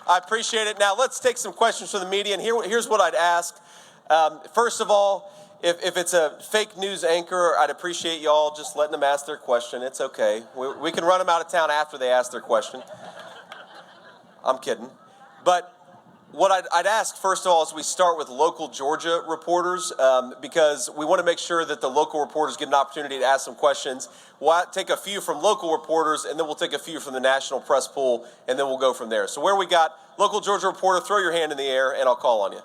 I appreciate it. Now, let's take some questions from the media, and here's what I'd ask. First of all, if it's a fake news anchor, I'd appreciate y'all just letting them ask their question. It's okay. We can run them out of town after they ask their question. I'm kidding. But what I'd ask, first of all, is we start with local Georgia reporters because we want to make sure that the local reporters get an opportunity to ask some questions. We'll take a few from local reporters, and then we'll take a few from the national press pool, and then we'll go from there. So where we got local Georgia reporter, throw your hand in the air, and I'll call on you.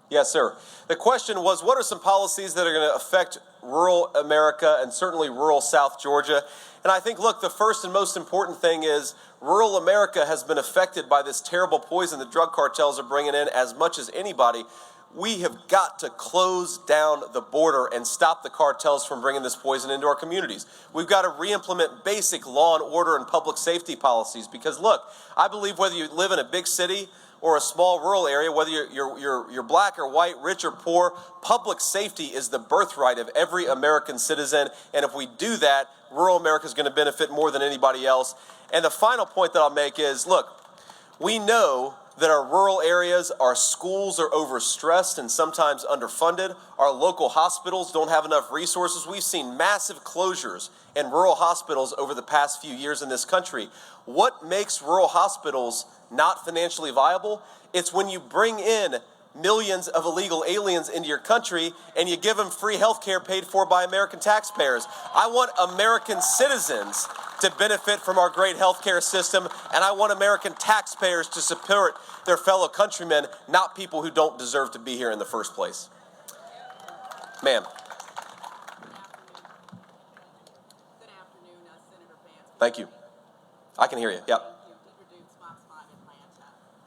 Yes, sir. The question was, what are some policies that are going to affect rural America and certainly rural South Georgia? And I think, look, the first and most important thing is rural America has been affected by this terrible poison the drug cartels are bringing in as much as anybody. We have got to close down the border and stop the cartels from bringing this poison into our communities. We've got to re-implement basic law and order and public safety policies because, look, I believe whether you live in a big city or a small rural area, whether you're black or white, rich or poor, public safety is the birthright of every American citizen. And if we do that, rural America is going to benefit more than anybody else. And the final point that I'll make is, look, we know that our rural areas, our schools are overstressed and sometimes underfunded. Our local hospitals don't have enough resources. We've seen massive closures in rural hospitals over the past few years in this country. What makes rural hospitals not financially viable? It's when you bring in millions of illegal aliens into your country and you give them free health care paid for by American taxpayers. I want American citizens to benefit from our great health care system, and I want American taxpayers to support their fellow countrymen, not people who don't deserve to be here in the first place. Ma'am. Good afternoon, Senator Vance. Thank you. I can hear you. Yep.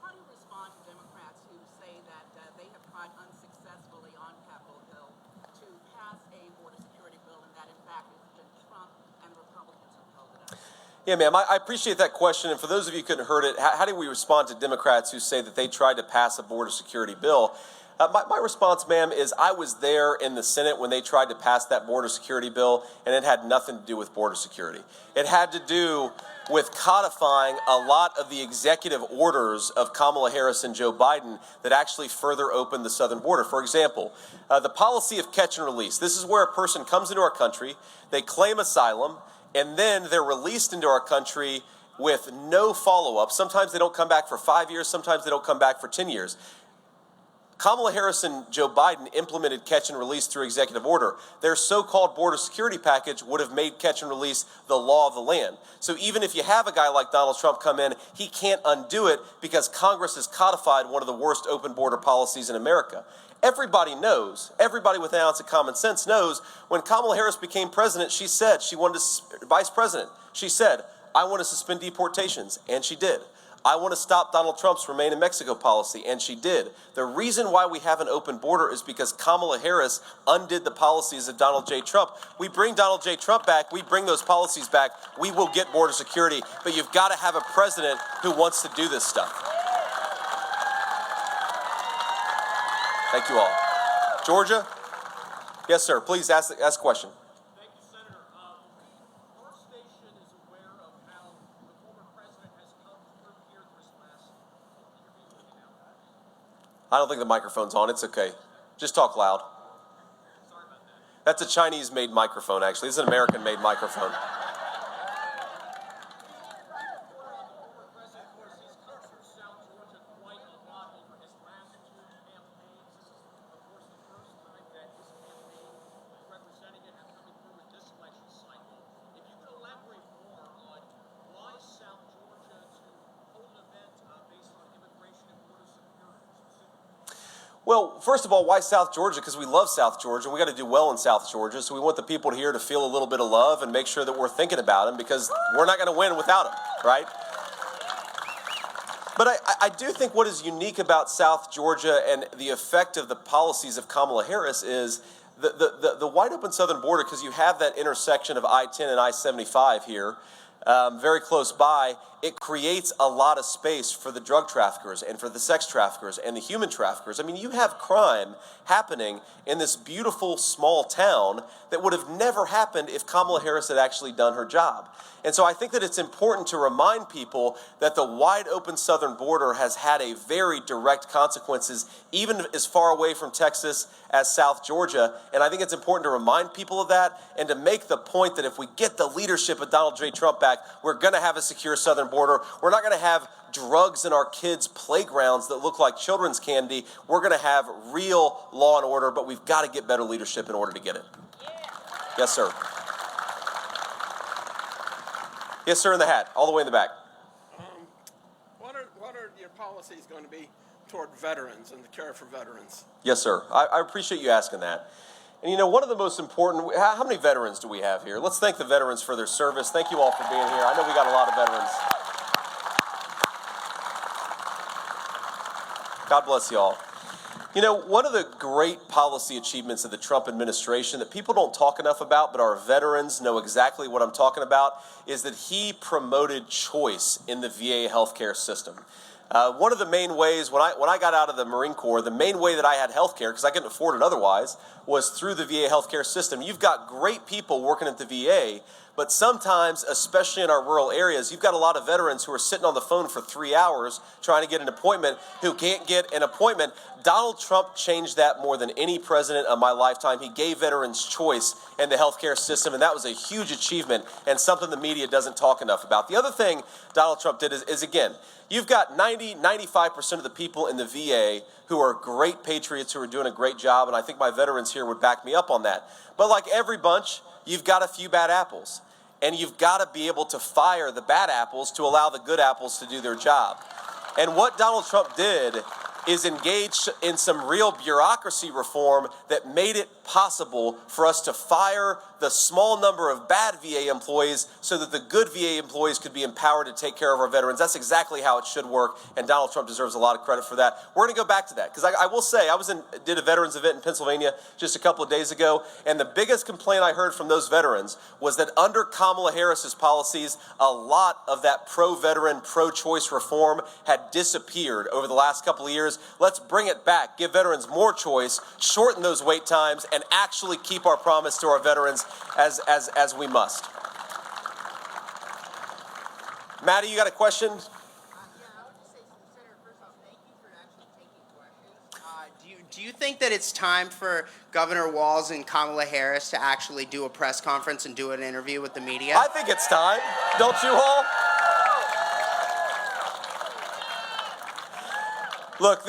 How do you respond to Democrats who say that they have tried unsuccessfully on Capitol Hill to pass a border security bill, and that in fact it's been Trump and Republicans who held it up? Yeah, ma'am, I appreciate that question. And for those of you who couldn't heard it, how do we respond to Democrats who say that they tried to pass a border security bill? My response, ma'am, is I was there in the Senate when they tried to pass that border security bill, and it had nothing to do with border security. It had to do with codifying a lot of the executive orders of Kamala Harris and Joe Biden that actually further opened the southern border. For example, the policy of catch and release. This is where a person comes into our country, they claim asylum, and then they're released into our country with no follow-up. Sometimes they don't come back for 5 years, sometimes they don't come back for 10 years. Kamala Harris and Joe Biden implemented catch and release through executive order. Their so-called border security package would have made catch and release the law of the land. So even if you have a guy like Donald Trump come in, he can't undo it because Congress has codified one of the worst open border policies in America. Everybody knows, everybody with an ounce of common sense knows, when Kamala Harris became president, she said she wanted to, vice president, she said, I want to suspend deportations, and she did. I want to stop Donald Trump's Remain in Mexico policy, and she did. The reason why we have an open border is because Kamala Harris undid the policies of Donald J. Trump. We bring Donald J. Trump back, we bring those policies back, we will get border security, but you've got to have a president who wants to do this stuff. Thank you all. Georgia? Yes, sir. Please ask a question. Thank you, Senator. Our station is aware of how the former president has come through here this last interview. I don't think the microphone's on. It's okay. Just talk loud. Sorry about that. That's a Chinese-made microphone, actually. This is an American-made microphone. Well, first of all, why South Georgia? Because we love South Georgia. We got to do well in South Georgia. So we want the people here to feel a little bit of love and make sure that we're thinking about them because we're not going to win without them, right? But I do think what is unique about South Georgia and the effect of the policies of Kamala Harris is the wide open southern border, because you have that intersection of I-10 and I-75 here. very close by, it creates a lot of space for the drug traffickers and for the sex traffickers and the human traffickers. I mean, you have crime happening in this beautiful small town that would have never happened if Kamala Harris had actually done her job. And so I think that it's important to remind people that the wide open southern border has had a very direct consequences, even as far away from Texas as South Georgia. And I think it's important to remind people of that and to make the point that if we get the leadership of Donald J. Trump back, we're going to have a secure southern border. We're not going to have drugs in our kids' playgrounds that look like children's candy. We're going to have real law and order, but we've got to get better leadership in order to get it. Yes, sir. Yes, sir, in the hat, all the way in the back. What are your policies going to be toward veterans and the care for veterans? Yes, sir. I appreciate you asking that. And you know, one of the most important, how many veterans do we have here? Let's thank the veterans for their service. Thank you all for being here. I know we got a lot of veterans. God bless you all. You know, one of the great policy achievements of the Trump administration that people don't talk enough about, but our veterans know exactly what I'm talking about, is that he promoted choice in the VA healthcare system. One of the main ways, when I got out of the Marine Corps, the main way that I had health care, because I couldn't afford it otherwise, was through the VA healthcare system. You've got great people working at the VA, but sometimes, especially in our rural areas, you've got a lot of veterans who are sitting on the phone for 3 hours trying to get an appointment who can't get an appointment. Donald Trump changed that more than any president of my lifetime. He gave veterans choice in the healthcare system, and that was a huge achievement and something the media doesn't talk enough about. The other thing Donald Trump did is again, you've got 95% of the people in the VA who are great patriots who are doing a great job, and I think my veterans here would back me up on that. But like every bunch, you've got a few bad apples, and you've got to be able to fire the bad apples to allow the good apples to do their job. And what Donald Trump did is engage in some real bureaucracy reform that made it possible for us to fire the small number of bad VA employees so that the good VA employees could be empowered to take care of our veterans. That's exactly how it should work, and Donald Trump deserves a lot of credit for that. We're going to go back to that, because I will say, I did a veterans event in Pennsylvania just a couple of days ago, and the biggest complaint I heard from those veterans was that under Kamala Harris's policies, a lot of that pro-veteran, pro-choice reform had disappeared over the last couple of years. Let's bring it back, give veterans more choice, shorten those wait times, and actually keep our promise to our veterans as we must. Maddie, you got a question? Yeah, I would just say, Senator, first off, thank you for actually taking questions. Do you think that it's time for Governor Walz and Kamala Harris to actually do a press conference and do an interview with the media? I think it's time. Don't you all? Look,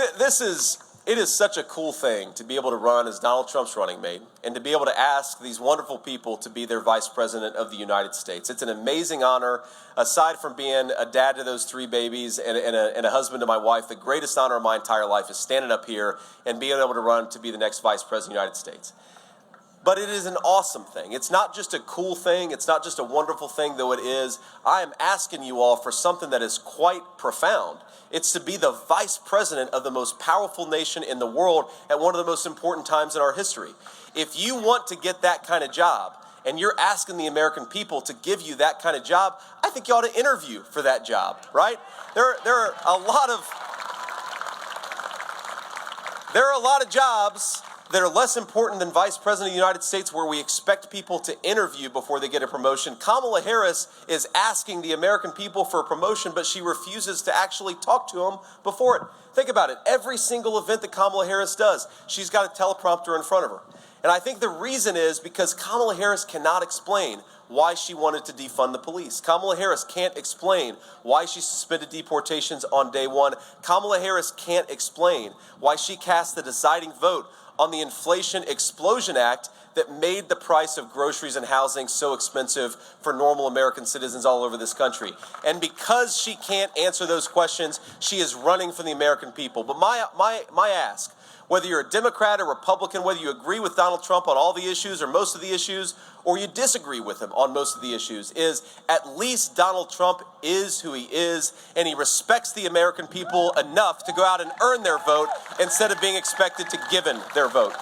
it is such a cool thing to be able to run as Donald Trump's running mate and to be able to ask these wonderful people to be their vice president of the United States. It's an amazing honor. Aside from being a dad to those 3 babies and a husband to my wife, the greatest honor of my entire life is standing up here and being able to run to be the next vice president of the United States. But it is an awesome thing. It's not just a cool thing. It's not just a wonderful thing, though it is. I am asking you all for something that is quite profound. It's to be the vice president of the most powerful nation in the world at one of the most important times in our history. If you want to get that kind of job, and you're asking the American people to give you that kind of job, I think you ought to interview for that job, right? There are a lot of jobs that are less important than Vice President of the United States where we expect people to interview before they get a promotion. Kamala Harris is asking the American people for a promotion, but she refuses to actually talk to them before it. Think about it. Every single event that Kamala Harris does, she's got a teleprompter in front of her. And I think the reason is because Kamala Harris cannot explain why she wanted to defund the police. Kamala Harris can't explain why she suspended deportations on day 1. Kamala Harris can't explain why she cast the deciding vote on the Inflation Explosion Act that made the price of groceries and housing so expensive for normal American citizens all over this country. And because she can't answer those questions, she is running for the American people. But my ask, whether you're a Democrat or Republican, whether you agree with Donald Trump on all the issues or most of the issues, or you disagree with him on most of the issues, is at least Donald Trump is who he is, and he respects the American people enough to go out and earn their vote instead of being expected to give in their vote.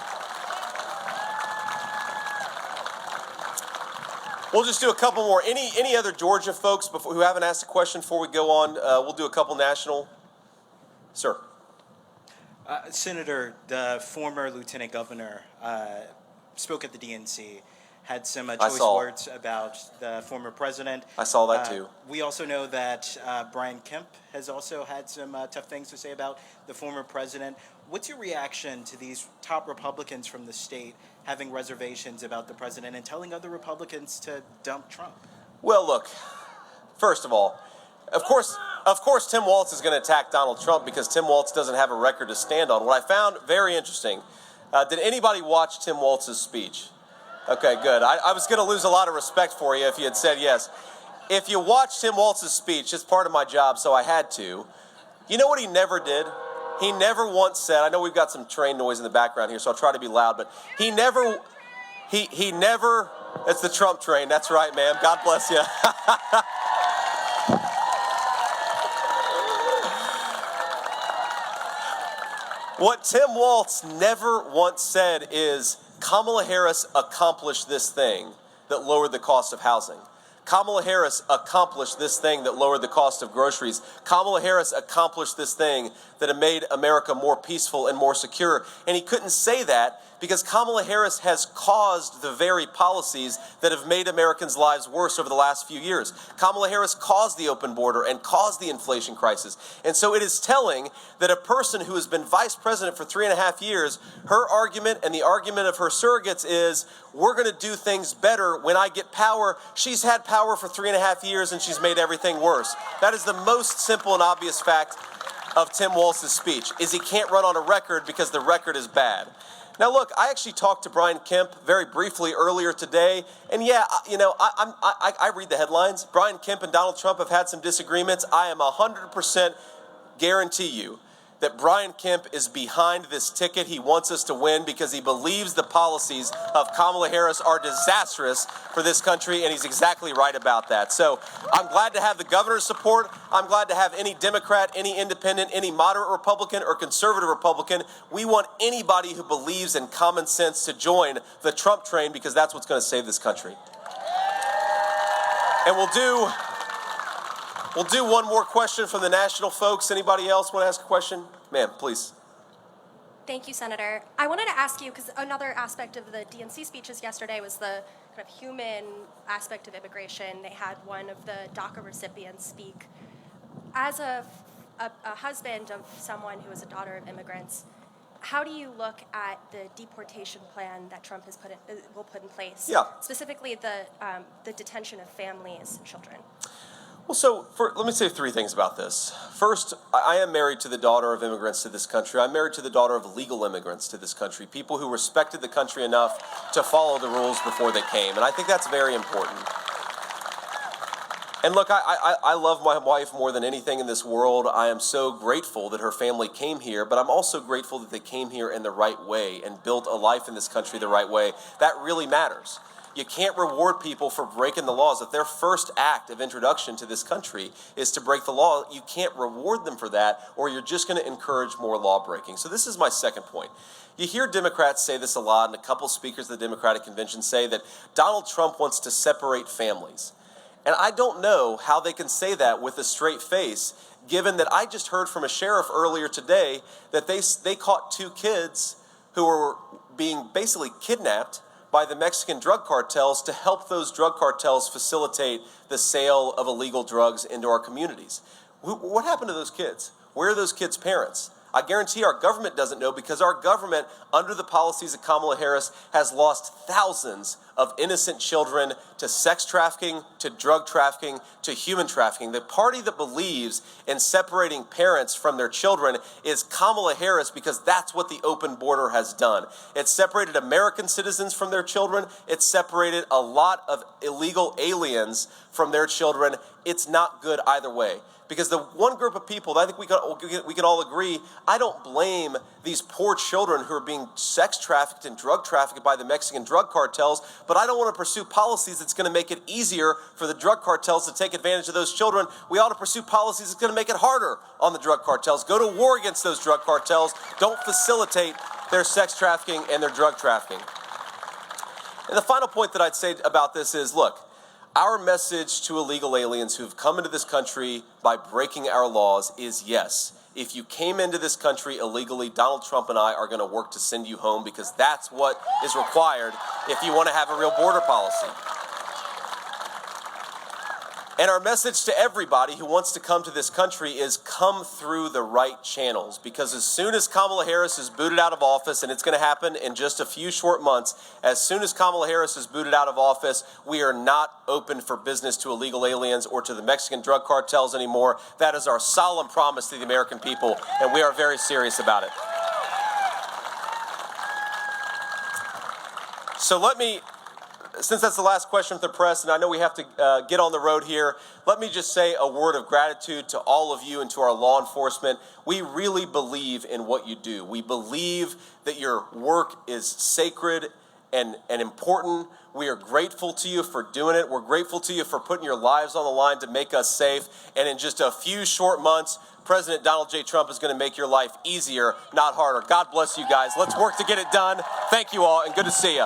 We'll just do a couple more. Any other Georgia folks who haven't asked a question before we go on? We'll do a couple national. Sir. Senator, the former lieutenant governor spoke at the DNC, had some choice words about the former president. I saw that too. We also know that Brian Kemp has also had some tough things to say about the former president. What's your reaction to these top Republicans from the state having reservations about the president and telling other Republicans to dump Trump? Well, look, first of all, of course, Tim Walz is going to attack Donald Trump because Tim Walz doesn't have a record to stand on. What I found very interesting, did anybody watch Tim Walz's speech? Okay, good. I was going to lose a lot of respect for you if you had said yes. If you watched Tim Walz's speech, it's part of my job, so I had to. You know what he never did? He never once said, I know we've got some train noise in the background here, so I'll try to be loud, but he never, it's the Trump train. That's right, ma'am. God bless you. What Tim Walz never once said is, Kamala Harris accomplished this thing that lowered the cost of housing. Kamala Harris accomplished this thing that lowered the cost of groceries. Kamala Harris accomplished this thing that made America more peaceful and more secure. And he couldn't say that because Kamala Harris has caused the very policies that have made Americans' lives worse over the last few years. Kamala Harris caused the open border and caused the inflation crisis. And so it is telling that a person who has been vice president for 3.5 years, her argument and the argument of her surrogates is, we're going to do things better when I get power. She's had power for 3.5 years and she's made everything worse. That is the most simple and obvious fact of Tim Walz's speech, is he can't run on a record because the record is bad. Now, look, I actually talked to Brian Kemp very briefly earlier today, and yeah, you know, I read the headlines. Brian Kemp and Donald Trump have had some disagreements. I am 100% guarantee you that Brian Kemp is behind this ticket. He wants us to win because he believes the policies of Kamala Harris are disastrous for this country, and he's exactly right about that. So I'm glad to have the governor's support. I'm glad to have any Democrat, any independent, any moderate Republican or conservative Republican. We want anybody who believes in common sense to join the Trump train because that's what's going to save this country. And we'll do one more question from the national folks. Anybody else want to ask a question? Ma'am, please. Thank you, Senator. I wanted to ask you, because another aspect of the DNC speeches yesterday was the kind of human aspect of immigration. They had one of the DACA recipients speak. As a husband of someone who is a daughter of immigrants, how do you look at the deportation plan that Trump will put in place? Yeah. Specifically, the detention of families and children. Well, so let me say 3 things about this. First, I am married to the daughter of immigrants to this country. I'm married to the daughter of legal immigrants to this country, people who respected the country enough to follow the rules before they came. And I think that's very important. And look, I love my wife more than anything in this world. I am so grateful that her family came here, but I'm also grateful that they came here in the right way and built a life in this country the right way. That really matters. You can't reward people for breaking the laws. If their first act of introduction to this country is to break the law, you can't reward them for that, or you're just going to encourage more law breaking. So this is my second point. You hear Democrats say this a lot, and a couple speakers of the Democratic Convention say that Donald Trump wants to separate families. And I don't know how they can say that with a straight face, given that I just heard from a sheriff earlier today that they caught 2 kids who were being basically kidnapped by the Mexican drug cartels to help those drug cartels facilitate the sale of illegal drugs into our communities. What happened to those kids? Where are those kids' parents? I guarantee our government doesn't know, because our government, under the policies of Kamala Harris, has lost thousands of innocent children to sex trafficking, to drug trafficking, to human trafficking. The party that believes in separating parents from their children is Kamala Harris, because that's what the open border has done. It's separated American citizens from their children. It's separated a lot of illegal aliens from their children. It's not good either way. Because the one group of people that I think we can all agree, I don't blame these poor children who are being sex trafficked and drug trafficked by the Mexican drug cartels, but I don't want to pursue policies that's going to make it easier for the drug cartels to take advantage of those children. We ought to pursue policies that's going to make it harder on the drug cartels. Go to war against those drug cartels. Don't facilitate their sex trafficking and their drug trafficking. And the final point that I'd say about this is, look, Our message to illegal aliens who've come into this country by breaking our laws is yes. If you came into this country illegally, Donald Trump and I are going to work to send you home because that's what is required if you want to have a real border policy. And our message to everybody who wants to come to this country is come through the right channels, because as soon as Kamala Harris is booted out of office, and it's going to happen in just a few short months, as soon as Kamala Harris is booted out of office, we are not open for business to illegal aliens or to the Mexican drug cartels anymore. That is our solemn promise to the American people, and we are very serious about it. So since that's the last question for the press, and I know we have to get on the road here, let me just say a word of gratitude to all of you and to our law enforcement. We really believe in what you do. We believe that your work is sacred and important. We are grateful to you for doing it. We're grateful to you for putting your lives on the line to make us safe. And in just a few short months, President Donald J. Trump is going to make your life easier, not harder. God bless you guys. Let's work to get it done. Thank you all, and good to see you.